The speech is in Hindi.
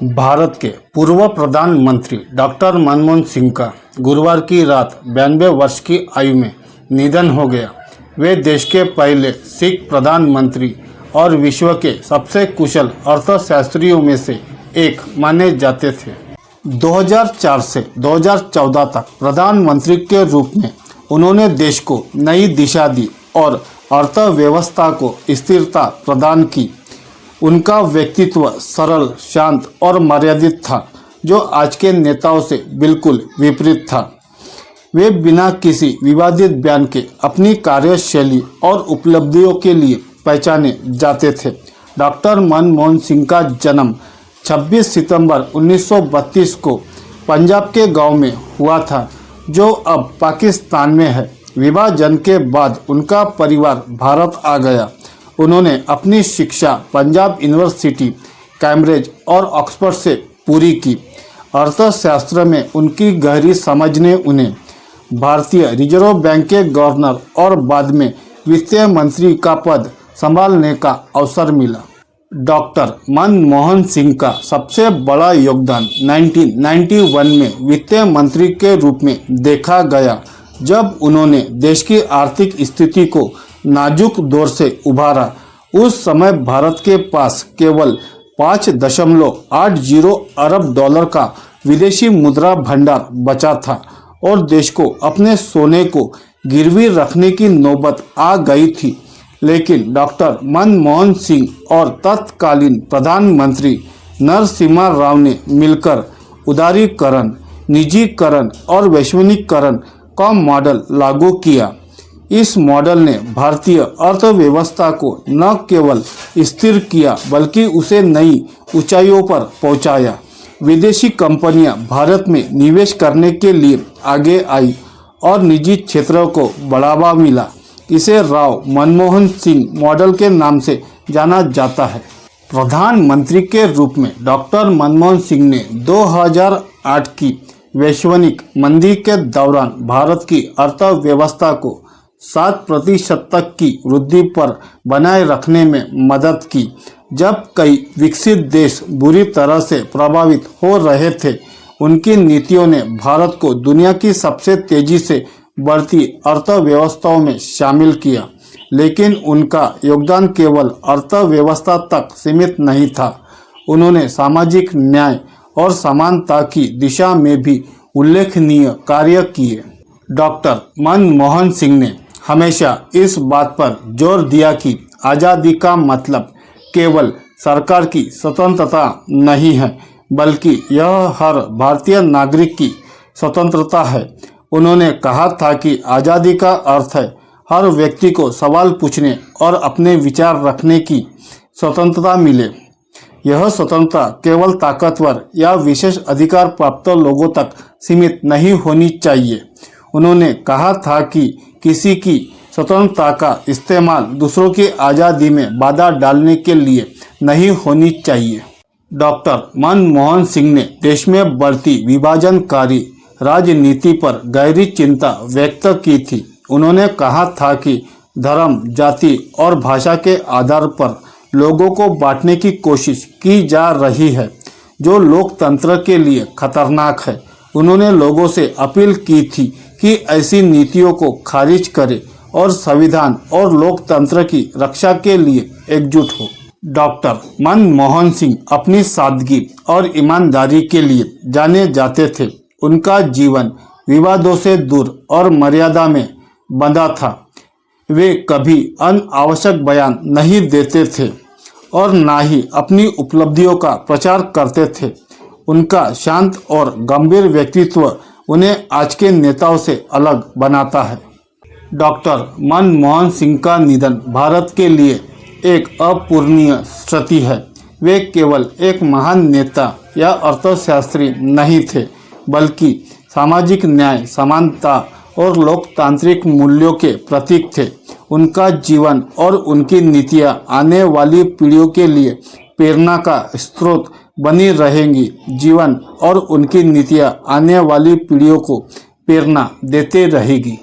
भारत के पूर्व प्रधानमंत्री डॉक्टर मनमोहन सिंह का गुरुवार की रात 92 वर्ष की आयु में निधन हो गया। वे देश के पहले सिख प्रधानमंत्री और विश्व के सबसे कुशल अर्थशास्त्रियों में से एक माने जाते थे। 2004 से 2014 तक प्रधानमंत्री के रूप में उन्होंने देश को नई दिशा दी और अर्थव्यवस्था को स्थिरता प्रदान की। उनका व्यक्तित्व सरल, शांत और मर्यादित था, जो आज के नेताओं से बिल्कुल विपरीत था। वे बिना किसी विवादित बयान के अपनी कार्यशैली और उपलब्धियों के लिए पहचाने जाते थे। डॉक्टर मनमोहन सिंह का जन्म 26 सितंबर 1932 को पंजाब के गांव में हुआ था, जो अब पाकिस्तान में है। विभाजन के बाद उनका परिवार भारत आ गया। उन्होंने अपनी शिक्षा पंजाब यूनिवर्सिटी, कैम्ब्रिज और ऑक्सफोर्ड से पूरी की। अर्थशास्त्र में उनकी गहरी समझ ने उन्हें भारतीय रिजर्व बैंक के गवर्नर और बाद में वित्त मंत्री का पद संभालने का अवसर मिला। डॉक्टर मनमोहन सिंह का सबसे बड़ा योगदान 1991 में वित्त मंत्री के रूप में देखा गया, जब उन्होंने देश की आर्थिक स्थिति को नाजुक दौर से उभारा। उस समय भारत के पास केवल 5.80 अरब डॉलर का विदेशी मुद्रा भंडार बचा था और देश को अपने सोने को गिरवी रखने की नौबत आ गई थी। लेकिन डॉक्टर मनमोहन सिंह और तत्कालीन प्रधानमंत्री नरसिम्हा राव ने मिलकर उदारीकरण, निजीकरण और वैश्वीकरण का मॉडल लागू किया। इस मॉडल ने भारतीय अर्थव्यवस्था को न केवल स्थिर किया, बल्कि उसे नई ऊंचाइयों पर पहुंचाया। विदेशी कंपनियां भारत में निवेश करने के लिए आगे आई और निजी क्षेत्रों को बढ़ावा मिला। इसे राव मनमोहन सिंह मॉडल के नाम से जाना जाता है। प्रधानमंत्री के रूप में डॉक्टर मनमोहन सिंह ने 2008 की वैश्विक मंदी के दौरान भारत की अर्थव्यवस्था को 7% तक की वृद्धि पर बनाए रखने में मदद की, जब कई विकसित देश बुरी तरह से प्रभावित हो रहे थे। उनकी नीतियों ने भारत को दुनिया की सबसे तेजी से बढ़ती अर्थव्यवस्थाओं में शामिल किया, लेकिन उनका योगदान केवल अर्थव्यवस्था तक सीमित नहीं था। उन्होंने सामाजिक न्याय और समानता की दिशा में भी उल्लेखनीय कार्य किए। डॉक्टर मनमोहन सिंह ने हमेशा इस बात पर जोर दिया कि आज़ादी का मतलब केवल सरकार की स्वतंत्रता नहीं है, बल्कि यह हर भारतीय नागरिक की स्वतंत्रता है। उन्होंने कहा था कि आज़ादी का अर्थ है हर व्यक्ति को सवाल पूछने और अपने विचार रखने की स्वतंत्रता मिले। यह स्वतंत्रता केवल ताकतवर या विशेष अधिकार प्राप्त लोगों तक सीमित नहीं होनी चाहिए। उन्होंने कहा था कि किसी की स्वतंत्रता का इस्तेमाल दूसरों की आज़ादी में बाधा डालने के लिए नहीं होनी चाहिए। डॉक्टर मनमोहन सिंह ने देश में बढ़ती विभाजनकारी राजनीति पर गहरी चिंता व्यक्त की थी। उन्होंने कहा था कि धर्म, जाति और भाषा के आधार पर लोगों को बांटने की कोशिश की जा रही है, जो लोकतंत्र के लिए खतरनाक है। उन्होंने लोगों से अपील की थी कि ऐसी नीतियों को खारिज करें और संविधान और लोकतंत्र की रक्षा के लिए एकजुट हो। डॉक्टर मनमोहन सिंह अपनी सादगी और ईमानदारी के लिए जाने जाते थे। उनका जीवन विवादों से दूर और मर्यादा में बंधा था। वे कभी अनावश्यक बयान नहीं देते थे और ना ही अपनी उपलब्धियों का प्रचार करते थे। उनका शांत और गंभीर व्यक्तित्व उन्हें आज के नेताओं से अलग बनाता है। डॉक्टर मनमोहन सिंह का निधन भारत के लिए एक अपूरणीय क्षति है। वे केवल एक महान नेता या अर्थशास्त्री नहीं थे, बल्कि सामाजिक न्याय, समानता और लोकतांत्रिक मूल्यों के प्रतीक थे। उनका जीवन और उनकी नीतियां आने वाली पीढ़ियों के लिए प्रेरणा का स्रोत बनी रहेंगी। जीवन और उनकी नीतियां आने वाली पीढ़ियों को प्रेरणा देते रहेगी।